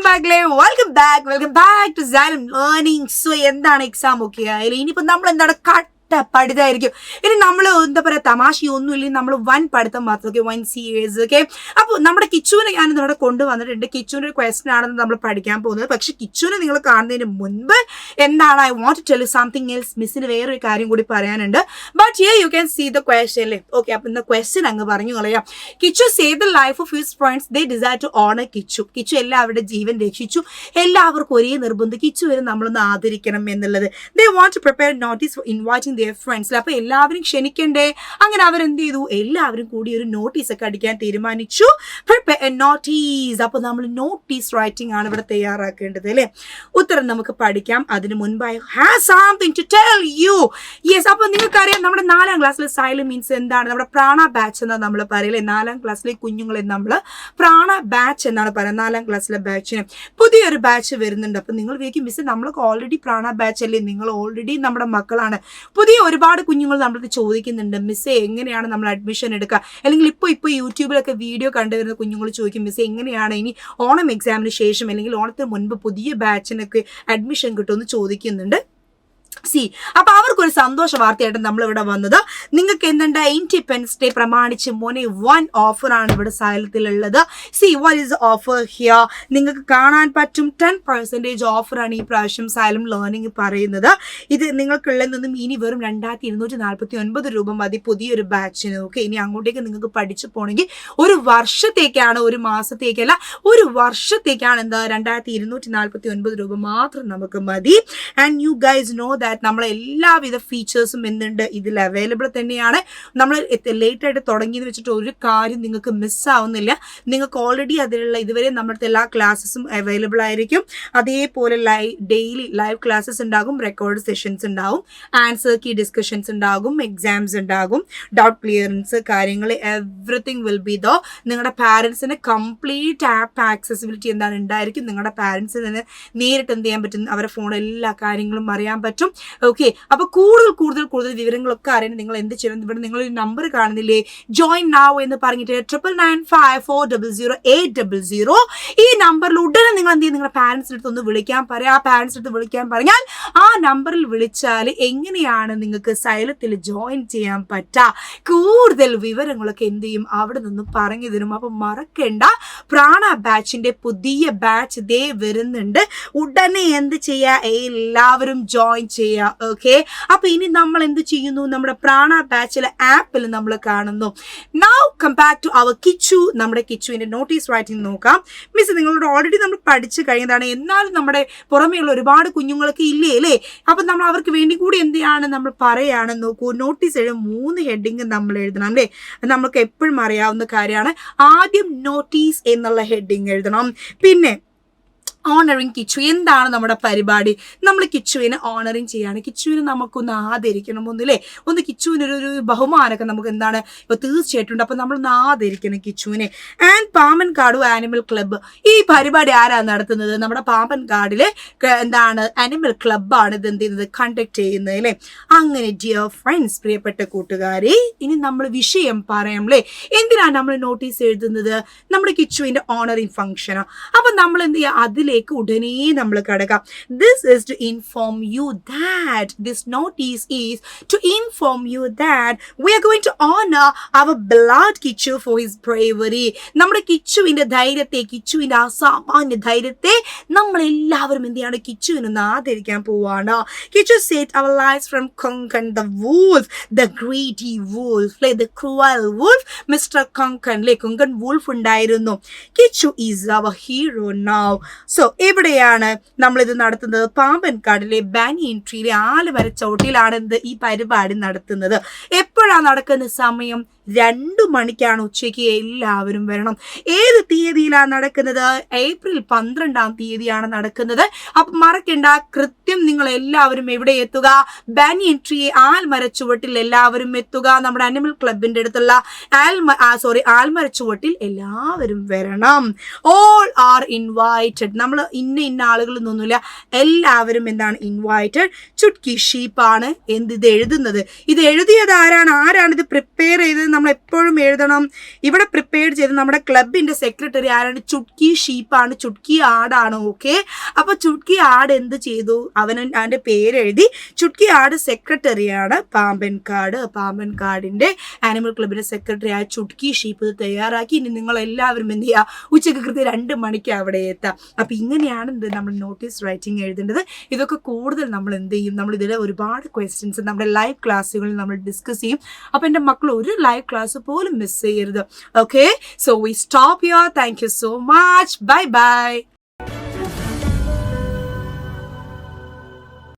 welcome back to Xylem Learning. So എന്താണ് exam ഒക്കെ ആയാലും ഇനിയിപ്പോൾ നമ്മൾ എന്താണ് പഠിത്തമായിരിക്കും. ഇനി നമ്മൾ എന്താ പറയുക, തമാശയൊന്നും ഇല്ലെങ്കിൽ നമ്മൾ വൻ പഠിത്തം മാത്രമൊക്കെ, വൻ സീരിയസ് ഒക്കെ. അപ്പോൾ നമ്മുടെ കിച്ചുവിനെ ഞാൻ ഇവിടെ കൊണ്ടുവന്നിട്ടുണ്ട്. കിച്ചുവിൻ്റെ ഒരു ക്വസ്റ്റൻ ആണെന്ന് നമ്മൾ പഠിക്കാൻ പോകുന്നത്. പക്ഷെ കിച്ചുവിനെ നിങ്ങൾ കാണുന്നതിന് മുൻപ് എന്താണ്, I want to tell you something else. മിസ്സിന് വേറൊരു കാര്യം കൂടി പറയാനുണ്ട്. But here you can see the question അല്ലേ. ഓക്കെ, അപ്പം ഇന്ന് ക്വസ്റ്റൻ അങ്ങ് പറഞ്ഞു കളയാം. Kichu save the life of his friends, they desire to honour Kichu. Kichu എല്ലാവരുടെ ജീവൻ രക്ഷിച്ചു. എല്ലാവർക്കും ഒരേ നിർബന്ധം, കിച്ചു വരെ നമ്മളൊന്ന് ആദരിക്കണം എന്നുള്ളത്. They want to prepare notice for inviting ഫ്രണ്ട്സിൽ. അപ്പൊ എല്ലാവരും ക്ഷണിക്കണ്ടേ? അങ്ങനെ അവരെന്ത് ചെയ്തു, എല്ലാവരും കൂടി ഒരു നോട്ടീസ് ഒക്കെ അടിക്കാൻ തീരുമാനിച്ചു. നോട്ടീസ്. അപ്പൊ നമ്മൾ നോട്ടീസ് റൈറ്റിംഗ് ആണ് ഇവിടെ തയ്യാറാക്കേണ്ടത് അല്ലെ. ഉത്തരം നമുക്ക് പഠിക്കാം. അതിന് മുൻപായി have something to tell you. Yes, അപ്പൊ നിങ്ങൾക്കറിയാം നമ്മുടെ 4ാം ക്ലാസ്സിലെ സൈലം മീൻസ് എന്താണ്, നമ്മുടെ പ്രാണ ബാച്ച് എന്നാണ് നമ്മൾ പറയില്ലേ. 4ാം ക്ലാസ്സിലെ കുഞ്ഞുങ്ങളെ നമ്മൾ പ്രാണ ബാച്ച് എന്നാണ് പറയുന്നത്. 4ാം ക്ലാസ്സിലെ ബാച്ചിന് പുതിയൊരു ബാച്ച് വരുന്നുണ്ട്. അപ്പൊ നിങ്ങൾ വിചാരിക്കും, മിസ് നമ്മളൊക്കെ ഓൾറെഡി പ്രാണ ബാച്ച് അല്ലേ, നിങ്ങൾ ഓൾറെഡി നമ്മുടെ മക്കളാണ്. പുതിയ ഒരുപാട് കുഞ്ഞുങ്ങൾ നമ്മളത് ചോദിക്കുന്നുണ്ട്, മിസ്സേ എങ്ങനെയാണ് നമ്മൾ അഡ്മിഷൻ എടുക്കുക, അല്ലെങ്കിൽ ഇപ്പോൾ യൂട്യൂബിലൊക്കെ വീഡിയോ കണ്ടുവരുന്ന കുഞ്ഞുങ്ങൾ ചോദിക്കും, മിസ്സേ എങ്ങനെയാണ് ഇനി ഓണം എക്സാമിന് ശേഷം അല്ലെങ്കിൽ ഓണത്തിന് മുൻപ് പുതിയ ബാച്ചിനൊക്കെ അഡ്മിഷൻ കിട്ടുമെന്ന് ചോദിക്കുന്നുണ്ട്. അപ്പൊ അവർക്കൊരു സന്തോഷ വാർത്തയായിട്ട് നമ്മളിവിടെ വന്നത്. നിങ്ങൾക്ക് എന്തുണ്ട്, ഇൻഡിപെൻഡൻസ് ഡേ പ്രമാണിച്ച് മോനെ വൺ ഓഫർ ആണ് ഇവിടെ സൈലത്തിലുള്ളത്. What is offer here? നിങ്ങൾക്ക് കാണാൻ പറ്റും 10% ഓഫറാണ് ഈ പ്രാവശ്യം സൈലം ലേണിംഗ് പറയുന്നത്. ഇത് നിങ്ങൾക്കുള്ളതിൽ നിന്നും ഇനി വെറും 2249 രൂപ മതി പുതിയൊരു ബാച്ചിന്. ഓക്കെ, ഇനി അങ്ങോട്ടേക്ക് നിങ്ങൾക്ക് പഠിച്ചു പോകണമെങ്കിൽ ഒരു വർഷത്തേക്കാണ്, ഒരു മാസത്തേക്കല്ല, ഒരു വർഷത്തേക്കാണ് എന്താ 2249 രൂപ മാത്രം നമുക്ക് മതി. And you guys know that നമ്മളെ എല്ലാവിധ ഫീച്ചേഴ്സും എന്തുണ്ട് ഇതിൽ അവൈലബിൾ തന്നെയാണ്. നമ്മൾ ലേറ്റ് ആയിട്ട് തുടങ്ങിയെന്ന് വെച്ചിട്ട് ഒരു കാര്യം നിങ്ങൾക്ക് മിസ്സാവുന്നില്ല. നിങ്ങൾക്ക് ഓൾറെഡി അതിലുള്ള ഇതുവരെ നമ്മുടെ എല്ലാ ക്ലാസ്സസും അവൈലബിൾ ആയിരിക്കും. അതേപോലെ ഡെയിലി ലൈവ് ക്ലാസ്സസ് ഉണ്ടാകും, റെക്കോർഡ് സെഷൻസ് ഉണ്ടാകും, ആൻസർ കീ ഡിസ്കഷൻസ് ഉണ്ടാകും, എക്സാംസ് ഉണ്ടാകും, ഡൗട്ട് ക്ലിയറൻസ് കാര്യങ്ങൾ, എവറിത്തിങ് വിൽ ബി ദോ. നിങ്ങളുടെ പാരൻസിന് കംപ്ലീറ്റ് ആപ്പ് ആക്സസിബിലിറ്റി എന്താണ് ഉണ്ടായിരിക്കും. നിങ്ങളുടെ പാരൻസിന് നേരിട്ട് എന്ത് ചെയ്യാൻ പറ്റും, അവരുടെ ഫോണിൽ എല്ലാ കാര്യങ്ങളും അറിയാൻ പറ്റും. ഓക്കെ, അപ്പൊ കൂടുതൽ വിവരങ്ങളൊക്കെ അറിയാൻ നിങ്ങൾ എന്ത് ചെയ്യണം, ഇവിടെ നിങ്ങൾ ഒരു നമ്പർ കാണുന്നില്ലേ, ജോയിൻ നൗ എന്ന് പറഞ്ഞിട്ട് 9995400800. ഈ നമ്പറിൽ ഉടനെ നിങ്ങൾ എന്ത് ചെയ്യും, നിങ്ങളുടെ പാരൻസിൻ്റെ അടുത്ത് ഒന്ന് വിളിക്കാൻ പറയാം. ആ പാരൻസിൻ്റെ അടുത്ത് വിളിക്കാൻ പറഞ്ഞാൽ ആ നമ്പറിൽ വിളിച്ചാൽ എങ്ങനെയാണ് നിങ്ങൾക്ക് സൈലത്തിൽ ജോയിൻ ചെയ്യാൻ പറ്റുക, കൂടുതൽ വിവരങ്ങളൊക്കെ എന്ത് ചെയ്യും അവിടെ നിന്ന് പറഞ്ഞു തരും. അപ്പൊ മറക്കണ്ട, പ്രാണ ബാച്ചിന്റെ പുതിയ ബാച്ച് ദേ വരുന്നുണ്ട്. ഉടനെ എന്ത് ചെയ്യുക, എല്ലാവരും ജോയിൻ ചെയ്യുക. ഓക്കെ, അപ്പൊ ഇനി നമ്മൾ എന്ത് ചെയ്യുന്നു, നമ്മുടെ പ്രാണ ബാച്ചിലെ ആപ്പിൽ നമ്മൾ കാണുന്നു. Now come back to our Kichu. നമ്മുടെ കിച്ചുവിന്റെ നോട്ടീസ് റൈറ്റിംഗ് നോക്കാം. മിസ് നിങ്ങളോട് ഓൾറെഡി നമ്മൾ പഠിച്ചു കഴിഞ്ഞതാണ്, എന്നാലും നമ്മുടെ പുറമേയുള്ള ഒരുപാട് കുഞ്ഞുങ്ങളൊക്കെ ഇല്ലേ അല്ലേ. അപ്പൊ നമ്മൾ അവർക്ക് വേണ്ടി കൂടി എന്താണ് നമ്മൾ പറയാണ്. നോക്കൂ, നോട്ടീസ് എഴുതും 3 ഹെഡിങ് നമ്മൾ എഴുതണം അല്ലേ. നമുക്ക് എപ്പോഴും അറിയാവുന്ന കാര്യമാണ്. ആദ്യം നോട്ടീസ് എന്നുള്ള ഹെഡിങ് എഴുതണം. പിന്നെ ഓണറിങ് കിച്ചു. എന്താണ് നമ്മുടെ പരിപാടി, നമ്മൾ കിച്ചുവിനെ ഓണറിങ് ചെയ്യാണ്. കിച്ചുവിനെ നമുക്കൊന്ന് ആദരിക്കണം ഒന്നില്ലേ, ഒന്ന് കിച്ചുവിനൊരു ബഹുമാനമൊക്കെ നമുക്ക് എന്താണ് ഇപ്പോൾ തീർച്ചയായിട്ടും. അപ്പം നമ്മളൊന്ന് ആദരിക്കണം കിച്ചുവിനെ. ആൻഡ് പാമ്പൻകാട് ആനിമൽ ക്ലബ്ബ്, ഈ പരിപാടി ആരാണ് നടത്തുന്നത്, നമ്മുടെ പാമ്പൻകാടിലെ എന്താണ് ആനിമൽ ക്ലബ്ബാണ് ഇത് എന്ത് ചെയ്യുന്നത്, കണ്ടക്ട് ചെയ്യുന്നത് അല്ലേ. അങ്ങനെ ഡിയർ ഫ്രണ്ട്സ്, പ്രിയപ്പെട്ട കൂട്ടുകാരെ, ഇനി നമ്മൾ വിഷയം പറയാം അല്ലേ. എന്തിനാണ് നമ്മൾ നോട്ടീസ് എഴുതുന്നത്, നമ്മുടെ കിച്ചുവിൻ്റെ ഓണറിങ് ഫംഗ്ഷനാണ്. അപ്പം നമ്മൾ എന്ത് ചെയ്യുക, അതിലേക്ക് ഉടനെ നമ്മൾ കടക്കാം. This is to inform you that this notice is to inform you that we are going to honor our beloved Kichu for his bravery. നമ്മുടെ കിച്ചുവിന്റെ ധൈര്യത്തെ, കിച്ചുവിന്റെ അസാമാന്യ ധൈര്യത്തെ നമ്മൾ എല്ലാവരും എന്ത് ചെയ്യാണ്, കിച്ചുവിനൊന്ന് ആദരിക്കാൻ പോവാണ്. Kichu saved our lives from Konkan the wolf, the greedy wolf, like the cruel wolf, Mr. Konkan, like Konkan wolf ഉണ്ടായിരുന്നു. Kichu is our hero now. So എവിടെയാണ് നമ്മളിത് നടത്തുന്നത്, പാമ്പൻകാടിലെ ബാനിയൻ ട്രീയിലെ ആലുമരച്ചോട്ടിലാണ് ഈ പരിപാടി നടത്തുന്നത്. എപ്പോഴാണ് നടക്കുന്ന സമയം, 2 മണിക്കാണ് ഉച്ചയ്ക്ക്. എല്ലാവരും വരണം. ഏത് തീയതിയിലാണ് നടക്കുന്നത്, ഏപ്രിൽ 12-ാം തീയതിയാണ് നടക്കുന്നത്. അപ്പം മറക്കണ്ട, കൃത്യം നിങ്ങൾ എല്ലാവരും എവിടെ എത്തുക, ബാനിയൻ ട്രീ ആൽമരച്ചുവട്ടിൽ എല്ലാവരും എത്തുക. നമ്മുടെ അനിമൽ ക്ലബിന്റെ അടുത്തുള്ള ആൽമരച്ചുവട്ടിൽ എല്ലാവരും വരണം. All are invited. നമ്മൾ ഇന്ന ആളുകളൊന്നുമില്ല, എല്ലാവരും എന്താണ് ഇൻവൈറ്റഡ്. ചുട്കി ഷീപ്പാണ് ഇത് എഴുതുന്നത്. ഇത് എഴുതിയത് ആരാണ്, ആരാണിത് പ്രിപ്പയർ ചെയ്തത് നമ്മൾ എപ്പോഴും എഴുതണം. ഇവിടെ പ്രിപ്പയർ ചെയ്ത് നമ്മുടെ ക്ലബിൻ്റെ സെക്രട്ടറി ആരാണ്? ചുട്കി ഷീപ്പാണ്, ചുട്കി ആടാണ്. ഓക്കെ, അപ്പോൾ ചുട്കി ആട് എന്ത് ചെയ്തു? അവൻ്റെ പേരെഴുതി. ചുട്കി ആട് സെക്രട്ടറിയാണ് പാമ്പൻകാട്. പാമ്പൻകാടിൻ്റെ ആനിമൽ ക്ലബിൻ്റെ സെക്രട്ടറി ആയ ചുട്കി ഷീപ്പ് ഇത് തയ്യാറാക്കി. ഇനി നിങ്ങളെല്ലാവരും എന്ത് ചെയ്യുക? ഉച്ചയ്ക്ക് കൃത്യം 2 മണിക്ക് അവിടെ എത്താം. അപ്പോൾ ഇങ്ങനെയാണ് നമ്മൾ നോട്ടീസ് റൈറ്റിംഗ് എഴുതേണ്ടത്. ഇതൊക്കെ കൂടുതൽ നമ്മൾ എന്ത് ചെയ്യും? നമ്മൾ ഇതിൽ ഒരുപാട് ക്വസ്റ്റ്യൻസ് നമ്മുടെ ലൈവ് ക്ലാസ്സുകളിൽ നമ്മൾ ഡിസ്കസ് ചെയ്യും. അപ്പോൾ എൻ്റെ മക്കൾ ഒരു ലൈവ് ക്ലാസ് പോലും മിസ് ചെയ്യരുത്. Okay, so we stop here. Thank you so much. Bye bye.